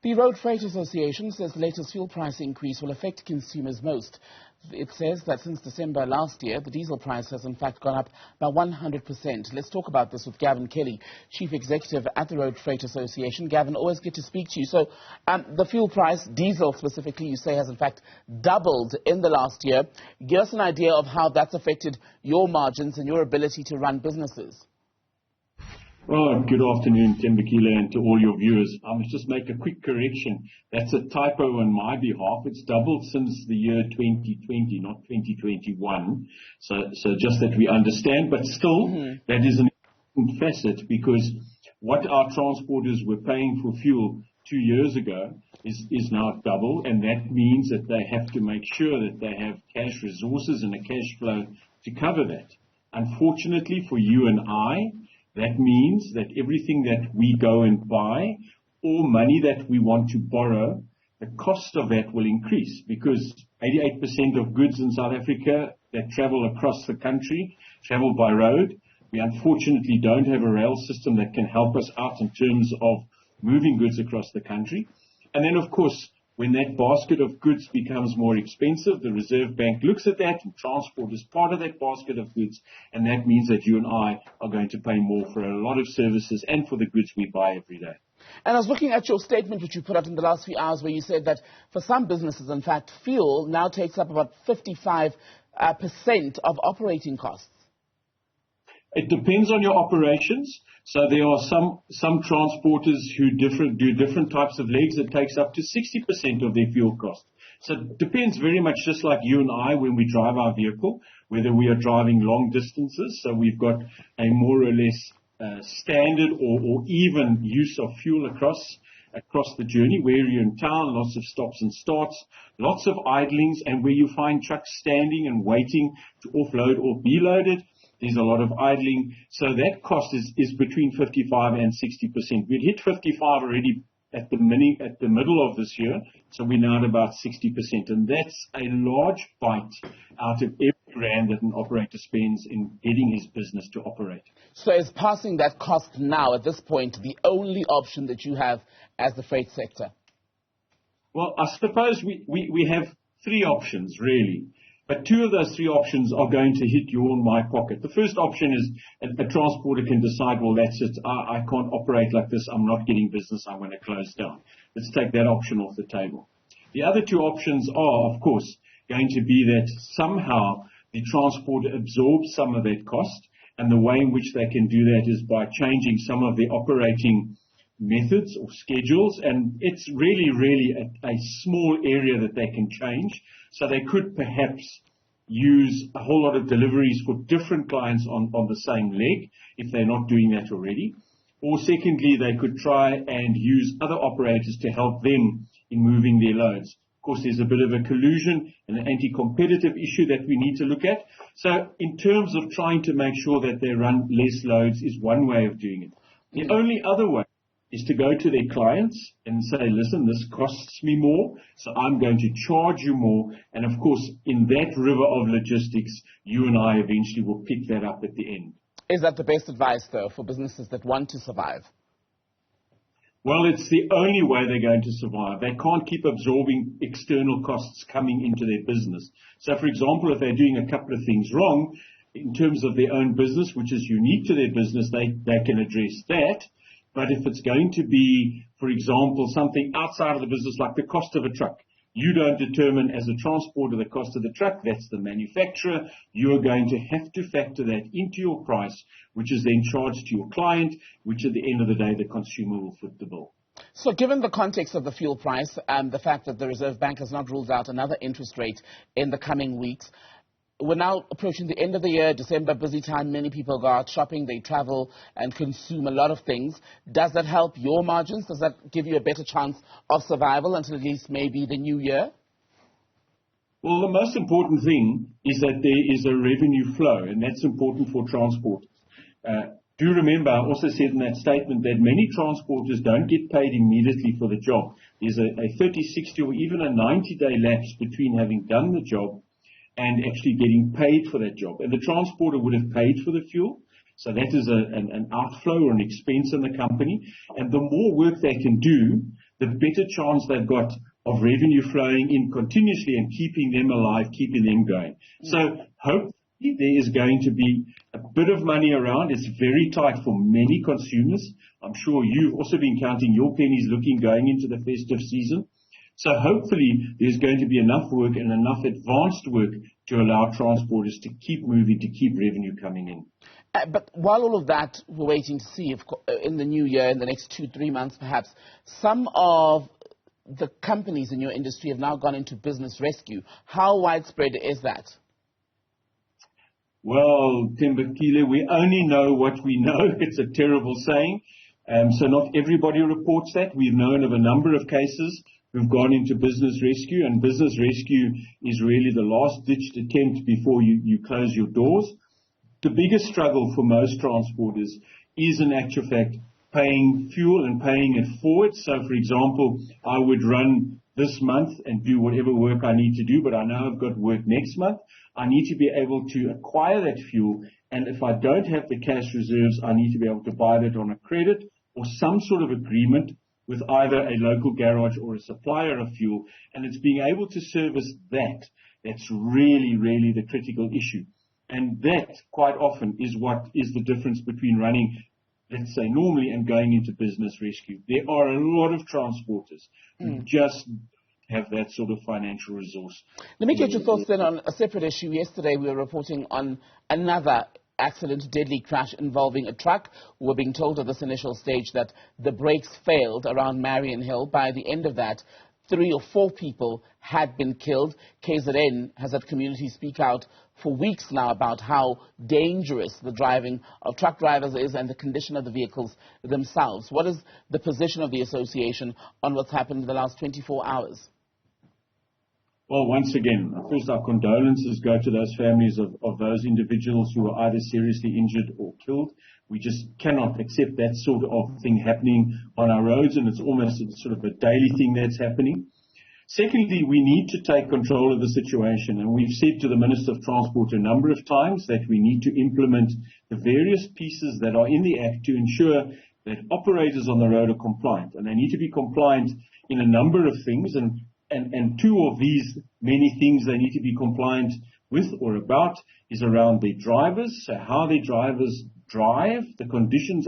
The Road Freight Association says the latest fuel price increase will affect consumers most. It says that since December last year, the diesel price has in fact gone up by 100%. Let's talk about this with Gavin Kelly, Chief Executive at the Road Freight Association. Gavin, always good to speak to you. So the fuel price, diesel specifically, you say has in fact doubled in the last year. Give us an idea of how that's affected your margins and your ability to run businesses. Well, good afternoon, Tembekile, and to all your viewers. I must just make a quick correction. That's a typo on my behalf. It's doubled since the year 2020, not 2021. So just that we understand, but still, that is an important facet, because what our transporters were paying for fuel 2 years ago is now double, and that means that they have to make sure that they have cash resources and a cash flow to cover that. Unfortunately for you and I, that means that everything that we go and buy or money that we want to borrow, the cost of that will increase, because 88% of goods in South Africa that travel across the country travel by road. We unfortunately don't have a rail system that can help us out in terms of moving goods across the country. And then, of course, when that basket of goods becomes more expensive, the Reserve Bank looks at that, and transport is part of that basket of goods, and that means that you and I are going to pay more for a lot of services and for the goods we buy every day. And I was looking at your statement which you put out in the last few hours, where you said that for some businesses, in fact, fuel now takes up about 55% of operating costs. It depends on your operations. So there are some transporters who do different types of legs that takes up to 60% of their fuel cost. So it depends very much, just like you and I when we drive our vehicle, whether we are driving long distances. So we've got a more or less standard or even use of fuel across the journey, where you're in town, lots of stops and starts, lots of idlings, and where you find trucks standing and waiting to offload or be loaded. There's a lot of idling. So that cost is between 55 and 60%. We'd hit 55 already at the middle of this year. So we're now at about 60%. And that's a large bite out of every rand that an operator spends in getting his business to operate. So is passing that cost now, at this point, the only option that you have as the freight sector? Well, I suppose we have three options, really. But two of those three options are going to hit you and my pocket. The first option is a transporter can decide, well, that's it. I can't operate like this. I'm not getting business. I'm going to close down. Let's take that option off the table. The other two options are, of course, going to be that somehow the transporter absorbs some of that cost. And the way in which they can do that is by changing some of the operating methods or schedules, and it's really a small area that they can change. So they could perhaps use a whole lot of deliveries for different clients on the same leg, if they're not doing that already. Or secondly, they could try and use other operators to help them in moving their loads. Of course, there's a bit of a collusion and an anti-competitive issue that we need to look at. So in terms of trying to make sure that they run less loads is one way of doing it. The only other way is to go to their clients and say, listen, this costs me more, so I'm going to charge you more. And of course, in that river of logistics, you and I eventually will pick that up at the end. Is that the best advice, though, for businesses that want to survive? Well, it's the only way they're going to survive. They can't keep absorbing external costs coming into their business. So, for example, if they're doing a couple of things wrong in terms of their own business, which is unique to their business, they can address that. But if it's going to be, for example, something outside of the business, like the cost of a truck, you don't determine as a transporter the cost of the truck. That's the manufacturer. You are going to have to factor that into your price, which is then charged to your client, which at the end of the day, the consumer will foot the bill. So given the context of the fuel price and the fact that the Reserve Bank has not ruled out another interest rate in the coming weeks, we're now approaching the end of the year, December, busy time. Many people go out shopping, they travel and consume a lot of things. Does that help your margins? Does that give you a better chance of survival until at least maybe the new year? Well, the most important thing is that there is a revenue flow, and that's important for transporters. Do remember, I also said in that statement that many transporters don't get paid immediately for the job. There's a 30, 60 or even a 90-day lapse between having done the job and actually getting paid for that job. And the transporter would have paid for the fuel. So that is an outflow or an expense in the company. And the more work they can do, the better chance they've got of revenue flowing in continuously and keeping them alive, keeping them going. So hopefully there is going to be a bit of money around. It's very tight for many consumers. I'm sure you've also been counting your pennies going into the festive season. So hopefully there's going to be enough work and enough advanced work to allow transporters to keep moving, to keep revenue coming in. But while all of that, we're waiting to see in the new year, in the next 2-3 months perhaps, some of the companies in your industry have now gone into business rescue. How widespread is that? Well, Tembekile, we only know what we know. It's a terrible saying. So not everybody reports that. We've known of a number of cases who've gone into business rescue, and business rescue is really the last-ditched attempt before you close your doors. The biggest struggle for most transporters is, in actual fact, paying fuel and paying it forward. So, for example, I would run this month and do whatever work I need to do, but I know I've got work next month. I need to be able to acquire that fuel, and if I don't have the cash reserves, I need to be able to buy that on a credit or some sort of agreement with either a local garage or a supplier of fuel, and it's being able to service that's really, really the critical issue. And that, quite often, is what is the difference between running, let's say, normally and going into business rescue. There are a lot of transporters who just have that sort of financial resource. Let me get your thoughts then on a separate issue. Yesterday we were reporting on another accident, deadly crash involving a truck. We were being told at this initial stage that the brakes failed around Marion Hill. By the end of that, 3 or 4 people had been killed. KZN has had community speak out for weeks now about how dangerous the driving of truck drivers is and the condition of the vehicles themselves. What is the position of the association on what's happened in the last 24 hours? Well, once again, first our condolences go to those families of those individuals who were either seriously injured or killed. We just cannot accept that sort of thing happening on our roads, and it's almost sort of a daily thing that's happening. Secondly, we need to take control of the situation, and we've said to the Minister of Transport a number of times that we need to implement the various pieces that are in the Act to ensure that operators on the road are compliant, and they need to be compliant in a number of things, and 2 of these many things they need to be compliant with or about is around their drivers, so how their drivers drive, the conditions